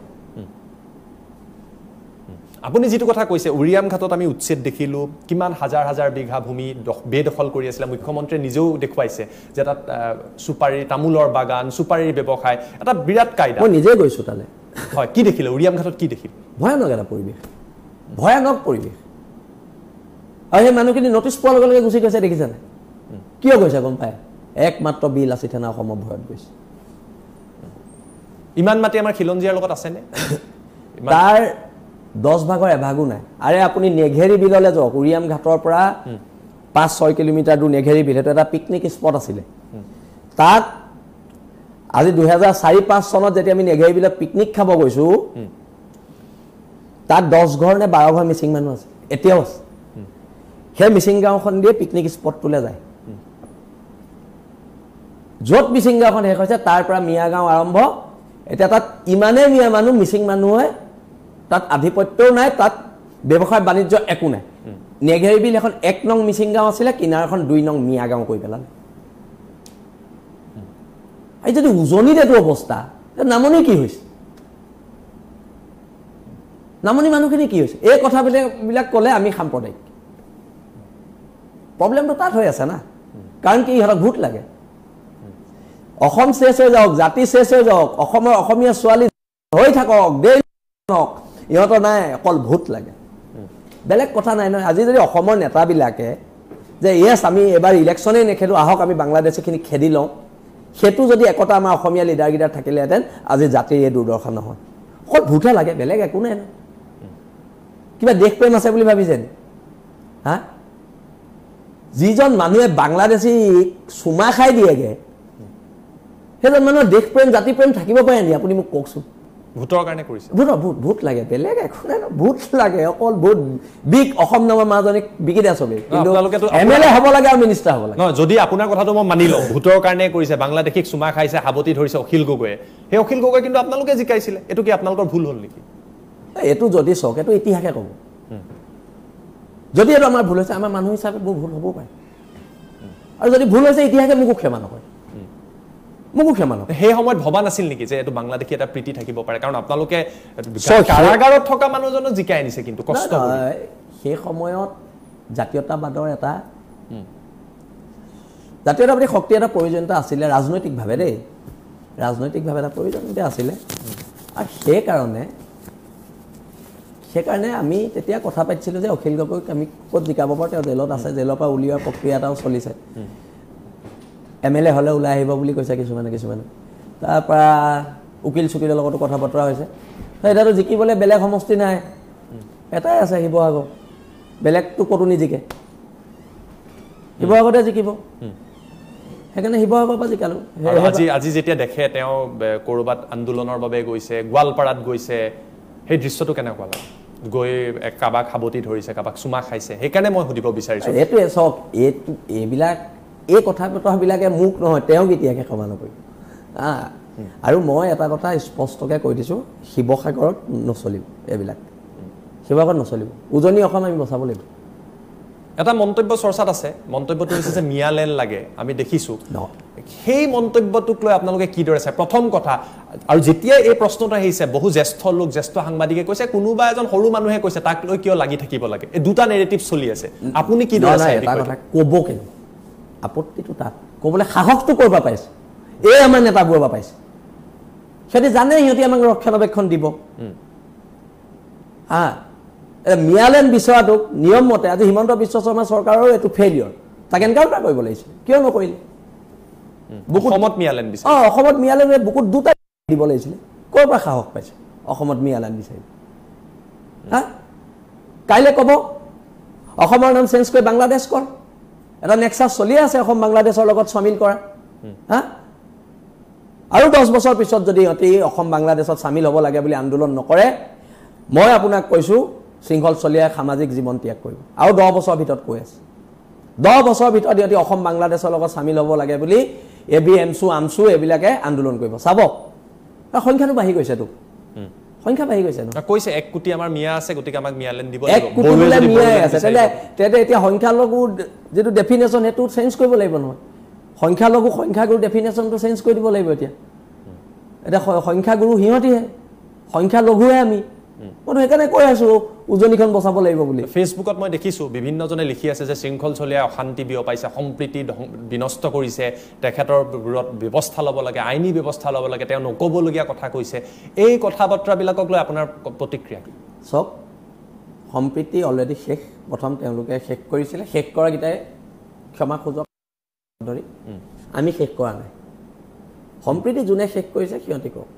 আপুনি যেটো কথা কৈছে উৰিয়াম ঘাটত আমি উচ্ছেদ দেখিলো কিমান হাজাৰ হাজাৰ বিঘা ভূমি বেদখল কৰি আছিল মুখ্যমন্ত্ৰী নিজেও দেখুৱাইছে যে তাত সুপাৰী তামুলৰ বাগান সুপাৰীৰ ব্যৱসায় এটা বিৰাট কায়দা মই নিজে গৈছো তালে হয় কি দেখিলে উৰিয়াম ঘাটত কি দেখিলে ভয়ানক এটা পৰিৱেশ ভয়ানক পৰিৱেশ আৰু সেই মানুহখিনি নটিচ পোৱাৰ লগে লগে গুচি গৈছে দেখিছেনে কিয় গৈছে গম পায় একমাত্ৰ বিল আছে থানা অসমৰ ভয়ত গৈছে ইমান মাটি আমাৰ খিলঞ্জীয়াৰ লগত আছেনে তাৰ 10 ভাগৰ এভাগো নাই আৰে আপুনি নেঘেৰি বিললে যাওক উৰিয়াম ঘাটৰ পৰা 5-6 কিলোমিটাৰ দূৰ নেঘেৰি বিল এটা পিকনিক স্পট আছিল তাত আজি 2004-5 চনত যেতিয়া আমি নেঘেৰি বিলত পিকনিক খাব গৈছো তাত 10 ঘৰ নে 12 ঘৰ মিচিং মানুহ আছে এতিয়াও আছে সেই মিচিং গাঁওখন দিয়ে পিকনিক স্পট তুলে যায় য'ত মিচিং গাঁওখন শেষ হৈছে তাৰ পৰা মিয়া গাঁও আৰম্ভ এতিয়া তাত ইমানে মিয়া মানুহ মিচিং মানুহে তাত আধিপত্যও নাই তাত ব্যৱসায় বাণিজ্য একো নাই নেঘেৰি বিল এখন 1 নং মিচিং গাঁও আছিল কিনাৰখন 2 নং মিয়া গাঁও কৈ পেলালে এই যদি উজনিত এটো অৱস্থা নামনি কি হৈছে নামনি মানুহখিনি কি হৈছে এই কথাবিলাক ক'লে আমি সাম্প্ৰদায়িক প্ৰবলেমটো তাত হৈ আছে না কাৰণ কি ইহঁতক ভোট লাগে অসম শেষ হৈ যাওক জাতি শেষ হৈ যাওক অসমৰ অসমীয়া ছোৱালী হৈ থাকক দেই নক ইহঁতৰ নাই অকল ভোট লাগে বেলেগ কথা নাই নহয় আজি যদি অসমৰ নেতাবিলাকে যে ইয়েছ আমি এবাৰ ইলেকশ্যনেই নেখেলো আহক আমি বাংলাদেশখিনি খেদি লওঁ সেটো যদি একতা আমাৰ অসমীয়া লিডাৰগিটাৰ থাকিলেহেঁতেন আজি জাতিৰ এই দুৰ্দশা নহয় অকল ভোটহে লাগে বেলেগ একো নাই কিবা দেশ প্ৰেম আছে বুলি ভাবিছেন হা যিজন মানুহে বাংলাদেশী চুমা খাই দিয়েগে সেইজন মানুহৰ দেশ প্ৰেম জাতি প্ৰেম থাকিব পাৰে নি আপুনি মোক কওকচোন ভোটৰ কাৰণে কৰিছে ভোট লাগে বেলেগ একো নাই ভোট লাগে অকল ভোট বিক অসম নামৰ মাজনী বিকি দিয়া চবে কিন্তু এমএলএ হ'ব লাগে আৰু মিনিষ্টাৰ হ'ব লাগে নহয় যদি আপোনাৰ কথাটো মই মানি লওঁ ভোটৰ কাৰণে কৰিছে বাংলাদেশীক চুমা খাইছে হাবতি ধৰিছে অখিল গগৈয়ে সেই অখিল গগৈ কিন্তু আপোনালোকে জিকাইছিলে এইটো কি আপোনালোকৰ ভুল হ'ল নেকি এইটো যদি চাওক এইটো ইতিহাসে ক'ব যদি এইটো আমাৰ ভুল হৈছে আমাৰ মানুহ হিচাপে বহু ভুল হ'ব পাৰে আৰু যদি ভুল হৈছে ইতিহাসে মোকো ক্ষমা নকৰে সেই সময়ত ভবা নাছিল নেকি যে এইটো বাংলাদেশী এটা প্ৰীতি থাকিব পাৰে কাৰণ আপোনালোকে কাৰাগাৰত থকা মানুহজনক জিকাই আনিছে কিন্তু কষ্ট সেই সময়ত জাতীয়তাবাদৰ এটা জাতীয়তাবাদী শক্তি এটা প্ৰয়োজনীয়তা আছিলে ৰাজনৈতিকভাৱে দেই ৰাজনৈতিকভাৱে এটা প্ৰয়োজনীয়তা আছিলে আৰু সেইকাৰণে আমি তেতিয়া কথা পাতিছিলোঁ যে অখিল গগৈক আমি ক'ত জিকাব পাৰোঁ তেওঁ জেলত আছে জেলৰ পৰা উলিওৱাৰ প্ৰক্ৰিয়া এটাও চলিছে এমএলএ হ'লে ওলাই আহিব বুলি কৈছে কিছুমানে তাৰ পৰা উকিল চুকিলৰ লগতো কথা বতৰা হৈছে এতিয়াতো জিকিবলৈ বেলেগ সমষ্টি নাই এটাই আছে শিৱসাগৰ বেলেগটো ক'তো নিজিকে শিৱসাগৰতে জিকিব সেইকাৰণে শিৱসাগৰৰ পৰা জিকালোঁ আজি যেতিয়া দেখে তেওঁ ক'ৰবাত আন্দোলনৰ বাবে গৈছে গোৱালপাৰাত গৈছে সেই দৃশ্যটো কেনেকুৱা লাগে গৈ কাবাক হাবতি ধৰিছে কাবাক চুমা খাইছে সেইকাৰণে মই সুধিব বিচাৰিছোঁ এইটোৱে চাওক এইবিলাক এই কথা বতৰাবিলাকে মোক নহয় তেওঁক এতিয়াকে ক্ষমা নকৰিব আৰু মই এটা কথা স্পষ্টকৈ কৈ দিছোঁ শিৱসাগৰত নচলিব এইবিলাক শিৱসাগৰত নচলিব উজনি অসম আমি বচাব লাগিব এটা মন্তব্য চৰ্চাত আছে মন্তব্যটো হৈছে যে মিয়ালেন লাগে আমি দেখিছোঁ সেই মন্তব্যটোক লৈ আপোনালোকে কিদৰে চায় প্ৰথম কথা আৰু যেতিয়া এই প্ৰশ্নটো আহিছে বহু জ্যেষ্ঠ লোক জ্যেষ্ঠ সাংবাদিকে কৈছে কোনোবা এজন সৰু মানুহে কৈছে তাক লৈ কিয় লাগি থাকিব লাগে এই দুটা নেৰেটিভ চলি আছে আপুনি কিদৰে চায় এটা কথা ক'ব কেনে আপত্তিটো তাত ক'বলৈ সাহসটো কৰিব পাইছে এই আমাৰ নেতাবোৰৰ পৰা পাইছে সিহঁতি জানে সিহঁতি আমাক ৰক্ষণাবেক্ষণ দিব মিয়ালেন বিচৰাটোক নিয়ম মতে আজি হিমন্ত বিশ্ব শৰ্মা চৰকাৰৰ এইটো ফেইলিয়ৰ তাক এনকাউণ্টাৰ কৰিব লাগিছিল কিয় নকৰিলে অসমত মিয়ালেন বিচাৰে অসমত মিয়ালেনে বুকুত দুটা দিব লাগিছিলে ক'ৰ পৰা সাহস পাইছে অসমত মিয়ালেন বিচাৰি কাইলৈ ক'ব অসমৰ নাম চেঞ্জ কৰি বাংলাদেশ কৰ এটা নেক্সাছ চলি আছে অসম বাংলাদেশৰ লগত চামিল কৰা আৰু 10 বছৰ পিছত যদি অতি অসম বাংলাদেশত চামিল হ'ব লাগে বুলি আন্দোলন নকৰে মই আপোনাক কৈছোঁ শৃংখল চলিয়াই সামাজিক জীৱন ত্যাগ কৰিব আৰু 10 বছৰ ভিতৰত কৈ আছে 10 বছৰ ভিতৰত যদি অসম বাংলাদেশৰ লগত চামিল হ'ব লাগে বুলি এবি এমছু আমছু এইবিলাকে আন্দোলন কৰিব চাব সংখ্যাটো বাঢ়ি গৈছে তো সংখ্যা বাঢ়ি গৈছে ন কৈছে 1 কোটি আমাৰ মিয়া আছে গতিকে আমাক মিয়ালেন দিব 1 কোটি মিয়া আছে তেনে এতিয়া সংখ্যালঘু যেটো ডেফিনেশ্যন হেতু চেঞ্জ কৰিব লাগিব নহয় সংখ্যালঘু সংখ্যাগুৰু ডেফিনেশ্যনটো চেঞ্জ কৰি দিব লাগিব এতিয়া এটা সংখ্যাগুৰু হিহঁতিহে সংখ্যালঘুহে আমি মই সেইকাৰণে কৈ আছো উজনিখন বচাব লাগিব বুলি ফেচবুকত মই দেখিছো বিভিন্নজনে লিখি আছে যে শৃংখল চলিয়া অশান্তি বিয়পাইছে সম্প্ৰীতি বিনষ্ট কৰিছে তেখেতৰ বিৰোধ ব্যৱস্থা ল'ব লাগে আইনী ব্যৱস্থা ল'ব লাগে তেওঁ নকবলগীয়া কথা কৈছে এই কথাবাৰ্তাবিলাকক লৈ আপোনাৰ প্ৰতিক্ৰিয়া কি সব সম্প্ৰীতি অলৰেডি শেষ প্ৰথম তেওঁলোকে শেষ কৰিছিলে শেষ কৰা গিটাই ক্ষমা খোজক ধৰি আমি শেষ কৰা নাই সম্প্ৰীতি যোনে শেষ কৰিছে সিহঁতি কওক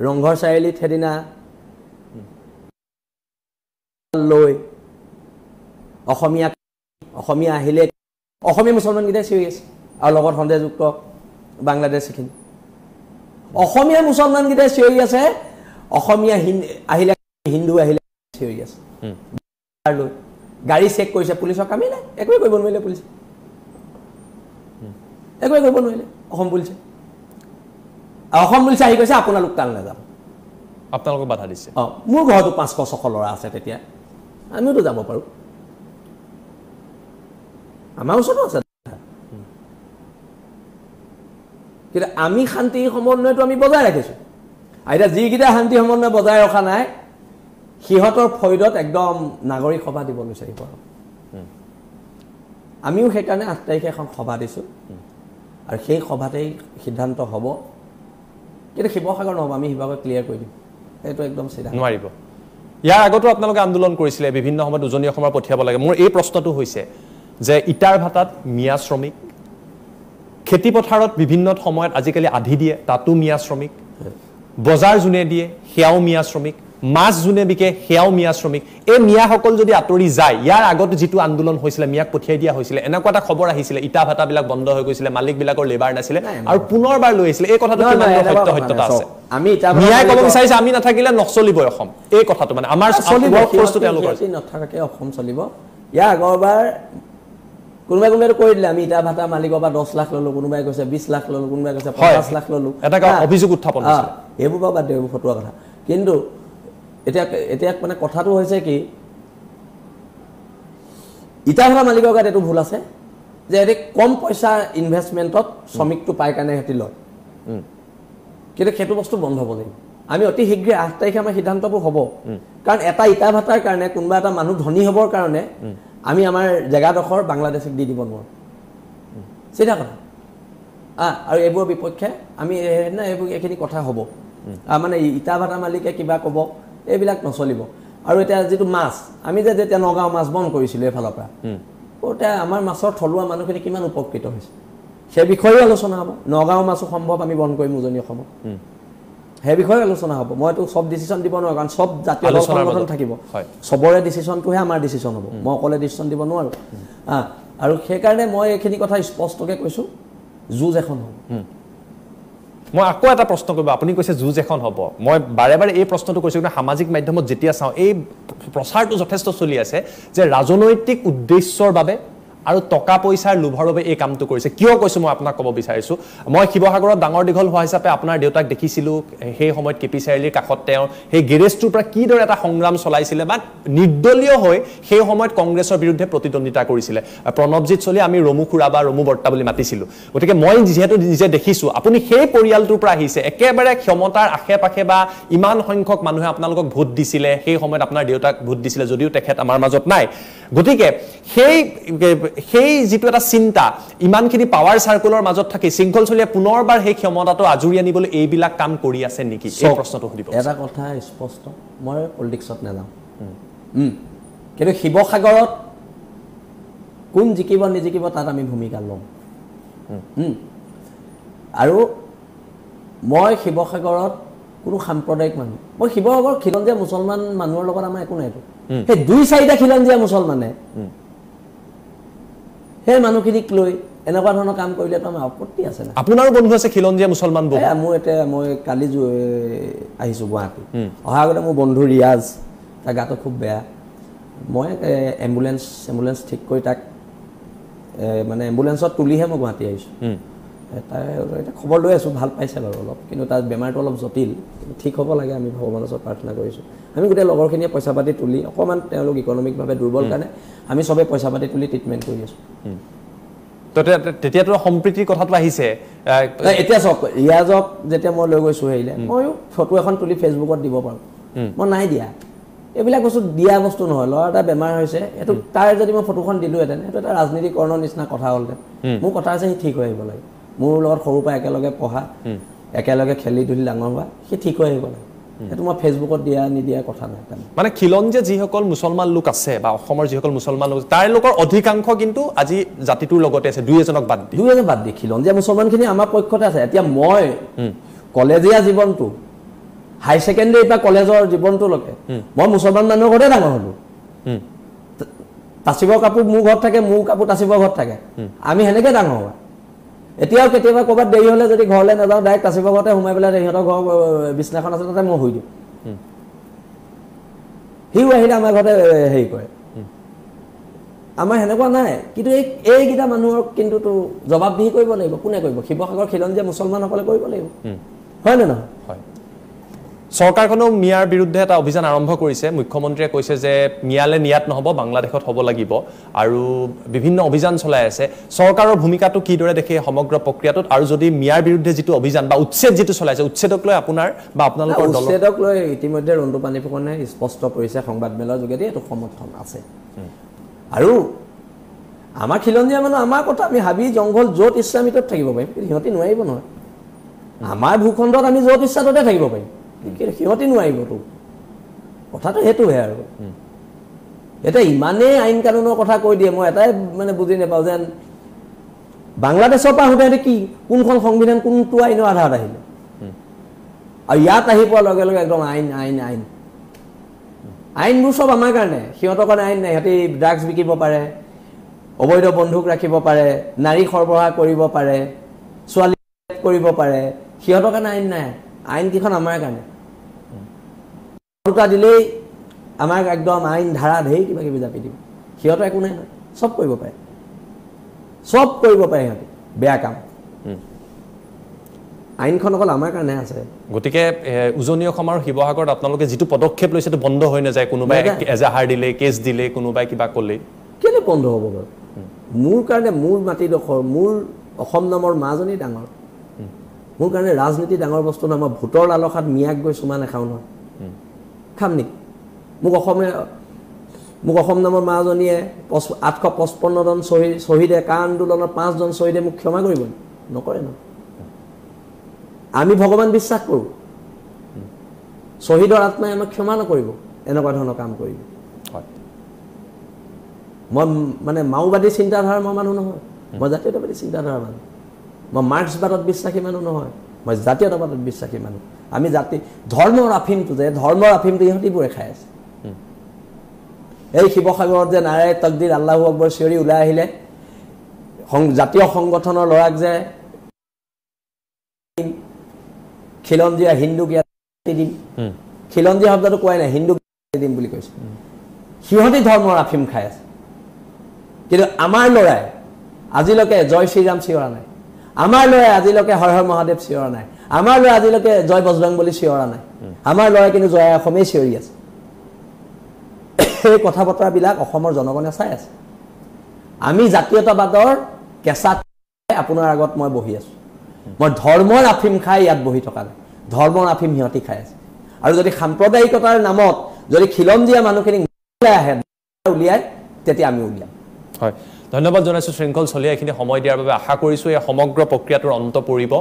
ৰংঘৰ চাৰিআলিত সেদিনা লৈ অসমীয়া আহিলে অসমীয়া মুছলমানকেইটাই চিঞৰি আছে আৰু লগত সন্দেহযুক্ত বাংলাদেশীখিনি অসমীয়া মুছলমানকেইটাই চিঞৰি আছে অসমীয়া আহিলে হিন্দু আহিলে চিঞৰি আছে লৈ গাড়ী চেক কৰিছে পুলিচৰ কামেই নাই একোৱে কৰিব নোৱাৰিলে পুলিচে একোৱে কৰিব নোৱাৰিলে অসম পুলিচে আহি কৈছে আপোনালোক তাল নাযাব আপোনালোকক বাধা দিছে মোৰ ঘৰতো 500-600 ল'ৰা আছে তেতিয়া আমিওতো যাব পাৰোঁ আমাৰ ওচৰতো আছে কিন্তু আমি শান্তি সমন্বয়টো আমি বজাই ৰাখিছোঁ আৰু এতিয়া যিকেইটা শান্তি সমন্বয় বজাই ৰখা নাই সিহঁতৰ ফৈদত একদম নাগৰিক সভা দিব বিচাৰিব আমিও সেইকাৰণে 8 তাৰিখে এখন সভা দিছোঁ আৰু সেই সভাতেই সিদ্ধান্ত হ'ব কিন্তু শিৱসাগৰ নহ'ব আমি শিৱসাগৰ ক্লিয়াৰ কৰি দিম এইটো একদম চিধা নোৱাৰিব ইয়াৰ আগতো আপোনালোকে আন্দোলন কৰিছিলে বিভিন্ন সময়ত উজনি অসমৰ পঠিয়াব লাগে মোৰ এই প্ৰশ্নটো হৈছে যে ইটাৰ ভাটাত মিয়া শ্ৰমিক খেতি পথাৰত বিভিন্ন সময়ত আজিকালি আধি দিয়ে তাতো মিয়া শ্ৰমিক বজাৰ যোনে দিয়ে সেয়াও মিয়া শ্ৰমিক মাছ যোনে বিকে সেয়াও মিয়া শ্ৰমিক এই মিয়াসকল যদি আঁতৰি যায় ইয়াৰ আগত যিটো আন্দোলন হৈছিলে মিয়াক পঠিয়াই দিয়া হৈছিলে এনেকুৱা এটা খবৰ আহিছিলে ইটা ভাটাবিলাক বন্ধ হৈ গৈছিলে মালিকবিলাকৰ লেবাৰ নাছিলে আৰু পুনৰবাৰ লৈ আহিছিলে এই কথাটো কিমান সত্যতা আছে আমি মিয়াই ক'ব বিচাৰিছে আমি নাথাকিলে নচলিবই অসম এই কথাটো মানে আমাৰ ফৰ্চটো তেওঁলোকৰ নাথাকাকে অসম চলিব ইয়াৰ আগৰবাৰ কোনোবাই কৈ দিলে আমি ইটা ভাটা মালিকৰ পৰা 10 লাখ ললো কোনোবাই কৈছে 20 লাখ ললো কোনোবাই কৈছে 50 লাখ ললো এটা অভিযোগ উত্থাপন হৈছিলে এইবোৰ বাদ দিও এইবোৰ ফটোৱা কথা কিন্তু এতিয়া মানে কথাটো হৈছে কি ইটা ভাটা মালিকৰ গাত এইটো ভুল আছে যে এতে কম পইচা ইনভেষ্টমেণ্টত শ্ৰমিকটো পাই কাৰণে হেতি লয় কিন্তু সেইটো বস্তু বন্ধ হ'ব লাগিব আমি অতি শীঘ্ৰে 8 তাৰিখে আমাৰ সিদ্ধান্তবোৰ হ'ব কাৰণ এটা ইটা ভাটাৰ কাৰণে কোনোবা এটা মানুহ ধনী হ'বৰ কাৰণে আমি আমাৰ জেগাডোখৰ বাংলাদেশক দি দিব নোৱাৰোঁ চিধা কথা আৰু এইবোৰ বিপক্ষে আমি এইবোৰ এইখিনি কথা হ'ব মানে ইটা ভাটা মালিকে কিবা ক'ব এইবিলাক নচলিব আৰু এতিয়া যিটো মাছ আমি যে যেতিয়া নগাঁও মাছ বন্ধ কৰিছিলোঁ এইফালৰ পৰা এতিয়া আমাৰ মাছৰ থলুৱা মানুহখিনি কিমান উপকৃত হৈছে সেই বিষয়েও আলোচনা হ'ব নগাঁও মাছো সম্ভৱ আমি বন্ধ কৰিম উজনি অসমত সেই বিষয়ে আলোচনা হ'ব মইতো সব ডিচিশ্যন দিব নোৱাৰোঁ কাৰণ সব জাতীয় দল সংগঠন থাকিব সবৰে ডিচিশ্যনটোহে আমাৰ ডিচিশ্যন হ'ব মই অকলে ডিচিশ্যন দিব নোৱাৰোঁ আৰু সেইকাৰণে মই এইখিনি কথা স্পষ্টকৈ কৈছোঁ যুঁজ এখন হ'ব মই আকৌ এটা প্ৰশ্ন কৰিব আপুনি কৈছে যুঁজ এখন হ'ব মই বাৰে বাৰে এই প্ৰশ্নটো কৈছোঁ কিন্তু সামাজিক মাধ্যমত যেতিয়া চাওঁ এই প্ৰচাৰটো যথেষ্ট চলি আছে যে ৰাজনৈতিক উদ্দেশ্যৰ বাবে আৰু টকা পইচাৰ লোভৰ বাবে এই কামটো কৰিছে কিয় কৈছোঁ মই আপোনাক ক'ব বিচাৰিছোঁ মই শিৱসাগৰত ডাঙৰ দীঘল হোৱা হিচাপে আপোনাৰ দেউতাক দেখিছিলোঁ সেই সময়ত কেপি চাৰিআলিৰ কাষত তেওঁ সেই গেৰেজটোৰ পৰা কিদৰে এটা সংগ্ৰাম চলাইছিলে বা নিৰ্দলীয় হৈ সেই সময়ত কংগ্ৰেছৰ বিৰুদ্ধে প্ৰতিদ্বন্দ্বিতা কৰিছিলে প্ৰণৱজিৎ চলি আমি ৰমু খুৰা বা ৰমু বৰ্তা বুলি মাতিছিলোঁ গতিকে মই যিহেতু নিজে দেখিছোঁ আপুনি সেই পৰিয়ালটোৰ পৰা আহিছে একেবাৰে ক্ষমতাৰ আশে পাশে বা ইমান সংখ্যক মানুহে আপোনালোকক ভোট দিছিলে সেই সময়ত আপোনাৰ দেউতাক ভোট দিছিলে যদিও তেখেত আমাৰ মাজত নাই গতিকে সেই যিটো এটা চিন্তা ইমানখিনি পাৱাৰ চাৰ্কুলৰ মাজত থাকি শৃংখল চলিয়া পুনৰবাৰ সেই ক্ষমতাটো আজৰি আনিবলৈ এইবিলাক কাম কৰি আছে নেকি এই প্ৰশ্নটো সুধিব এটা কথা স্পষ্ট মই পলিটিক্সত নাযাওঁ কিন্তু শিৱসাগৰত কোন জিকিব নিজিকিব তাত আমি ভূমিকা ল'ম আৰু মই শিৱসাগৰত কোনো সাম্প্ৰদায়িক মানুহ মই শিৱসাগৰ খিলঞ্জীয়া মুছলমান মানুহৰ লগত আমাৰ একো নাইতো সেই 2-4টা খিলঞ্জীয়া মুছলমানে সেই মানুহখিনিক লৈ এনেকুৱা ধৰণৰ কাম কৰিলেতো আমাৰ আপত্তি আছে না আপোনাৰো বন্ধু আছে খিলঞ্জীয়া মুছলমান বহু মোৰ এতিয়া মই কালি আহিছোঁ গুৱাহাটী অহা আগতে মোৰ বন্ধু ৰিয়াজ তাৰ গাটো খুব বেয়া মই এম্বুলেঞ্চ ঠিক কৰি তাক মানে এম্বুলেঞ্চত তুলিহে মই গুৱাহাটী আহিছোঁ তাই এতিয়া খবৰ লৈ আছোঁ, ভাল পাইছে বাৰু অলপ, কিন্তু তাৰ বেমাৰটো অলপ জটিল, কিন্তু ঠিক হ'ব লাগে, আমি ভগৱানৰ ওচৰত প্ৰাৰ্থনা কৰিছোঁ। আমি গোটেই লগৰখিনিয়ে পইচা পাতি তুলি, অকণমান তেওঁলোক ইকনমিকভাৱে দুৰ্বল কাৰণে আমি চবেই পইচা পাতি তুলি ট্ৰিটমেণ্ট কৰি আছোঁ। তো তেতিয়াতো সম্প্ৰীতিৰ কথাটো আহিছে। এতিয়া চাওক, ৰিয়াজক যেতিয়া মই লৈ গৈছোঁ হেৰিলে, ময়ো ফটো এখন তুলি ফেচবুকত দিব পাৰোঁ, মই নাই দিয়া। এইবিলাক বস্তু দিয়া বস্তু নহয়। ল'ৰা এটা বেমাৰ হৈছে, এইটো তাৰ যদি মই ফটোখন দিলোঁহেঁতেন, সেইটো এটা ৰাজনীতিকৰণৰ নিচিনা কথা হ'লহেঁতেন। মোৰ কথা হৈছে সি ঠিক হৈ আহিব লাগে। মোৰ লগত সৰুৰ পৰা একেলগে পঢ়া, একেলগে খেলি ধূলি ডাঙৰ হোৱা, সি ঠিক হৈ আহিব লাগে। সেইটো মই ফেচবুকত দিয়া নিদিয়া কথা নাই। মানে খিলঞ্জীয়া যিসকল মুছলমান লোক আছে বা অসমৰ যিসকল মুছলমান লোক, তাৰ লোকৰ অধিকাংশ কিন্তু আজি জাতিটোৰ লগতে আছে, দুই এজনক বাদ দি। খিলঞ্জীয়া মুছলমানখিনি আমাৰ পক্ষতে আছে। এতিয়া মই কলেজীয়া জীৱনটো, হাই ছেকেণ্ডেৰী পৰা কলেজৰ জীৱনটোলৈকে মই মুছলমান মানুহৰ ঘৰতে ডাঙৰ হ'লোঁ। তাচিবৰ কাপোৰ মোৰ ঘৰত থাকে, মোৰ কাপোৰ তাচিবৰ ঘৰত থাকে, আমি সেনেকৈ ডাঙৰ হোৱা। এতিয়াও কেতিয়াবা ক'ৰবাত দেৰি হ'লে যদি ঘৰলৈ নাযাওঁ, ডাইৰেক্ট তাচিবৰ ঘৰতে সোমাই পেলাই সিহঁতৰ ঘৰ বিছনাখন আছে, তাতে মই শুই দিওঁ। সিও আহিলে আমাৰ ঘৰতে হেৰি কৰে। আমাৰ সেনেকুৱা নাই, কিন্তু এইকেইটা মানুহক কিন্তু জবাবদিহি কৰিব লাগিব। কোনে কৰিব? শিৱসাগৰ খিলঞ্জীয়া মুছলমানসকলে কৰিব লাগিব, হয় নে নহয়? হয়। চৰকাৰখনেও মিয়াৰ বিৰুদ্ধে এটা অভিযান আৰম্ভ কৰিছে। মুখ্যমন্ত্ৰীয়ে কৈছে যে মিয়ালে নিয়াত নহ'ব, বাংলাদেশত হ'ব লাগিব, আৰু বিভিন্ন অভিযান চলাই আছে। চৰকাৰৰ ভূমিকাটো কিদৰে দেখে সমগ্ৰ প্ৰক্ৰিয়াটোত, আৰু যদি মিয়াৰ বিৰুদ্ধে যিটো অভিযান বা উচ্ছেদ যিটো চলাইছে, উচ্ছেদক লৈ আপোনাৰ বা আপোনালোকৰ দলৰ? উচ্ছেদক লৈ ইতিমধ্যে ৰণ্টু পানীফুকনে স্পষ্ট কৰিছে সংবাদমেলৰ যোগেদি, এইটো সমৰ্থন আছে। আৰু আমাৰ খিলঞ্জীয়া মানুহ, আমাৰ কথা, আমি হাবি জংঘল য'ত ইচ্ছা আমি ত'ত থাকিব পাৰিম, কিন্তু সিহঁতি নোৱাৰিব নহয়। আমাৰ ভূখণ্ডত আমি য'ত ইচ্ছা ত'তে থাকিব পাৰিম, কিন্তু সিহঁতি নোৱাৰিবতো। কথাটো সেইটোহে। আৰু এতিয়া ইমানেই আইন কানুনৰ কথা কৈ দিয়ে, মই এটাই মানে বুজি নাপাওঁ, যেন বাংলাদেশৰ পৰা আহোঁতে কি কোনখন সংবিধান কোনটো আইনৰ আধাৰত আহিলে, আৰু ইয়াত আহি পোৱাৰ লগে লগে একদম আইন আইন আইন আইনবোৰ চব আমাৰ কাৰণে, সিহঁতৰ কাৰণে আইন নাই। সিহঁতি ড্ৰাগছ বিকিব পাৰে, অবৈধ বন্দুক ৰাখিব পাৰে, নাৰী সৰবৰাহ কৰিব পাৰে, ছোৱালী কৰিব পাৰে, সিহঁতৰ কাৰণে আইন নাই। আইনকেইখন আমাৰ কাৰণে। দুটা দিলেই আমাক একদম আইন ধাৰা ধেৰ কিবা কিবি জাপি দিব। সিহঁতৰ একো নাই নহয়, চব কৰিব পাৰে, চব কৰিব পাৰে সিহঁতি বেয়া কাম। আইনখন অকল আমাৰ কাৰণে আছে। গতিকে উজনি অসম আৰু শিৱসাগৰত আপোনালোকে যিটো পদক্ষেপ লৈছে, সেইটো বন্ধ হৈ নাযায়? কোনোবাই এজাহাৰ দিলে, কেছ দিলে, কোনোবাই কিবা ক'লেই কেলে বন্ধ হ'ব বাৰু? মোৰ কাৰণে মোৰ মাটিডোখৰ, মোৰ অসম নামৰ মাজনী ডাঙৰ। মোৰ কাৰণে ৰাজনীতি ডাঙৰ বস্তু নহয়। মই ভোটৰ লালসাত মিয়াক গৈ চুমা নাখাওঁ নহয়, খাম নেকি? মোক অসম নামৰ মাজনীয়ে 855জন শ্বহীদে, কা আন্দোলনৰ 5জন শ্বহীদে মোক ক্ষমা কৰিব নকৰে ন। আমি ভগৱান বিশ্বাস কৰোঁ, শ্বহীদৰ আত্মাই আমাক ক্ষমা নকৰিব এনেকুৱা ধৰণৰ কাম কৰিব। মই মানে মাওবাদী চিন্তাধাৰাৰ মই মানুহ নহয়, মই জাতীয়তাবাদী চিন্তাধাৰাৰ মানুহ। মই মাৰ্ক্সবাদত বিশ্বাসী মানুহ নহয়, মই জাতীয়তাবাদত বিশ্বাসী মানুহ। আমি ধৰ্মৰ আফিমটো ইহঁতিবোৰে খাই আছে। এই শিৱসাগৰত যে নাৰায়ে তকদিৰ আল্লাহু আকবৰ চিঞৰি ওলাই আহিলে, জাতীয় সংগঠনৰ ল'ৰাক যে খিলঞ্জীয়া হিন্দুক দিম, খিলঞ্জীয়া শব্দটো কোৱাই নাই, হিন্দুক দিম বুলি কৈছে। সিহঁতি ধৰ্মৰ আফিম খাই আছে, কিন্তু আমাৰ ল'ৰাই আজিলৈকে জয় শ্ৰীৰাম চিঞৰা নাই। আমাৰ ল'ৰাই আজিলৈকে হৰ হৰ মহাদেৱ চিঞৰা নাই। আমাৰ ল'ৰাই আজিলৈকে জয় বজৰং বুলি চিঞৰা নাই। আমাৰ ল'ৰাই কিন্তু জয় অসমেই চিঞৰি আছে। এই কথা বতৰাবিলাক অসমৰ জনগণে চাই আছে। আমি জাতীয়তাবাদৰ কেঁচা আপোনাৰ আগত মই বহি আছোঁ। মই ধৰ্মৰ আফিম খাই ইয়াত বহি থকা নাই, ধৰ্মৰ আফিম সিহঁতি খাই আছে। আৰু যদি সাম্প্ৰদায়িকতাৰ নামত যদি খিলঞ্জীয়া মানুহখিনিক উলিয়াই, তেতিয়া আমি উলিয়াম। হয়, ধন্যবাদ জনাইছোঁ শৃংখল চলিয়া। এইখিনি সময় দিয়াৰ বাবে আশা কৰিছোঁ এই সমগ্ৰ প্ৰক্ৰিয়াটোৰ অন্ত পৰিব,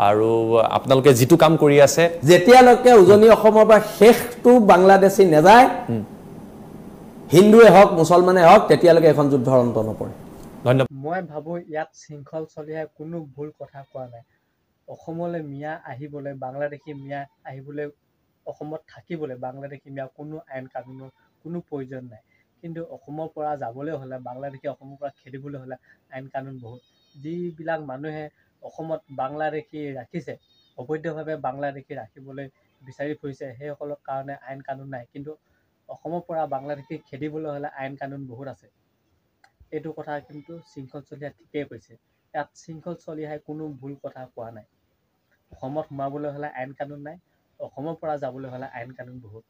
আৰু আপোনালোকে যিটো কাম কৰি আছে, যেতিয়ালৈকে উজনি অসমৰ পৰা শেষটো বাংলাদেশী নাযায়, হিন্দুৱে হওক মুছলমানে হওক, তেতিয়ালৈকে এখন যুদ্ধৰ অন্ত নপৰে। ধন্যবাদ। মই ভাবোঁ ইয়াত শৃংখল চলিয়াই কোনো ভুল কথা কোৱা নাই। অসমলৈ মিয়া আহিবলৈ, বাংলাদেশী মিয়া আহিবলৈ, অসমত থাকিবলৈ বাংলাদেশী মিয়া কোনো আইন কানুনৰ কোনো প্ৰয়োজন নাই। কিন্তু অসমৰ পৰা যাবলৈ হ'লে, বাংলাদেশী অসমৰ পৰা খেদিবলৈ হ'লে আইন কানুন বহুত। যিবিলাক মানুহে অসমত বাংলাদেশী ৰাখিছে, অবৈধভাৱে বাংলাদেশী ৰাখিবলৈ বিচাৰি ফুৰিছে, সেইসকলৰ কাৰণে আইন কানুন নাই। কিন্তু অসমৰ পৰা বাংলাদেশী খেদিবলৈ হ'লে আইন কানুন বহুত আছে। এইটো কথা কিন্তু শৃংখল চলিয়াই ঠিকেই কৈছে। ইয়াত শৃংখল চলিহাই কোনো ভুল কথা কোৱা নাই। অসমত সোমাবলৈ হ'লে আইন কানুন নাই, অসমৰ পৰা যাবলৈ হ'লে আইন কানুন বহুত।